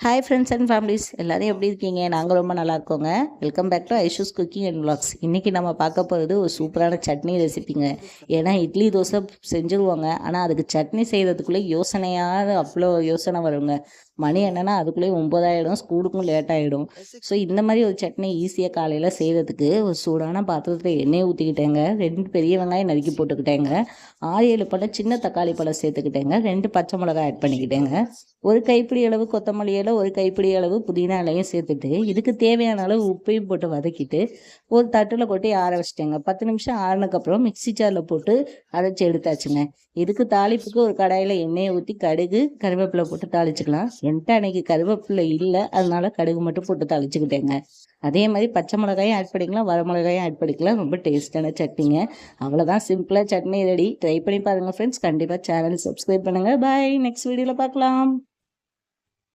Hi friends and families, எல்லோரும் எப்படி இருக்கீங்க? நாங்கள் ரொம்ப நல்லா இருக்கோங்க. Welcome back to Aishu's cooking and vlogs. இன்றைக்கி நம்ம பார்க்க போகிறது ஒரு சூப்பரான சட்னி ரெசிபிங்க. ஏன்னா இட்லி தோசை செஞ்சுருவாங்க, ஆனால் அதுக்கு சட்னி செய்கிறதுக்குள்ளே யோசனையாக அவ்வளோ யோசனை வருங்க. மணி என்னென்னா அதுக்குள்ளேயே 9 ஆகிடும், ஸ்கூலுக்கும் லேட் ஆகிடும். ஸோ இந்த மாதிரி ஒரு சட்னி ஈஸியாக காலையில் செய்கிறதுக்கு ஒரு சூடான பாத்திரத்தில் எண்ணெயை ஊற்றிக்கிட்டேங்க. 2 பெரிய வெங்காயம் நறுக்கி போட்டுக்கிட்டேங்க. 6-7 பழம் சின்ன தக்காளி பழம் சேர்த்துக்கிட்டேங்க. 2 பச்சை மிளகாய் ஆட் பண்ணிக்கிட்டேங்க. ஒரு கைப்பிடி அளவு கொத்தமல்லி இலை, ஒரு கைப்பிடி அளவு புதினா இலையும் சேர்த்துட்டு இதுக்கு தேவையான அளவு உப்பையும் போட்டு வதக்கிட்டு ஒரு தட்டில் கொட்டி ஆற வச்சுட்டேங்க. 10 நிமிஷம் ஆறினதுக்கப்புறம் மிக்சி ஜாரில் போட்டு அரைச்சி எடுத்தாச்சுங்க. இதுக்கு தாளிப்புக்கு ஒரு கடாயில் எண்ணெயை ஊற்றி கடுகு கருவேப்பிலை போட்டு தாளிச்சுக்கலாம். என்கிட்ட அன்னைக்கு கருவேப்பிலை இல்லை, அதனால கடுகு மட்டும் போட்டு தாளிச்சுக்கிட்டேங்க. அதே மாதிரி பச்சை மிளகாயும் ஆட் பண்ணிக்கலாம், வர மிளகாயும் ஆட் பண்ணிக்கலாம். ரொம்ப டேஸ்டான சட்னிங்க. அவ்வளோதான், சிம்பிளாக சட்னி ரெடி. ட்ரை பண்ணி பாருங்கள் ஃப்ரெண்ட்ஸ். கண்டிப்பாக சேனல் சப்ஸ்கிரைப் பண்ணுங்கள். பாய், நெக்ஸ்ட் வீடியோவில் பார்க்கலாம்.